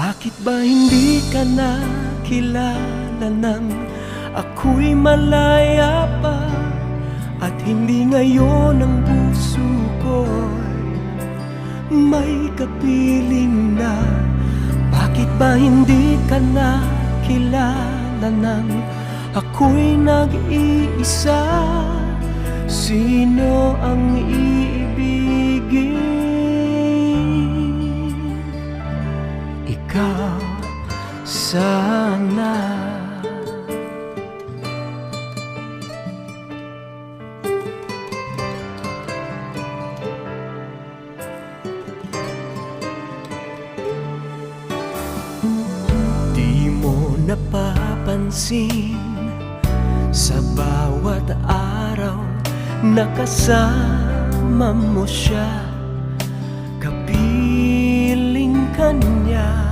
Bakit ba hindi ka nakilala nang ako'y malaya pa? At hindi ngayon ang puso ko'y may kapiling na? Bakit ba hindi ka nakilala nang ako'y nag-iisa? Sino ang iibigin? Ikaw sana. Di mo napapansin sa bawat araw na kasama mo siya, kapiling ka niya.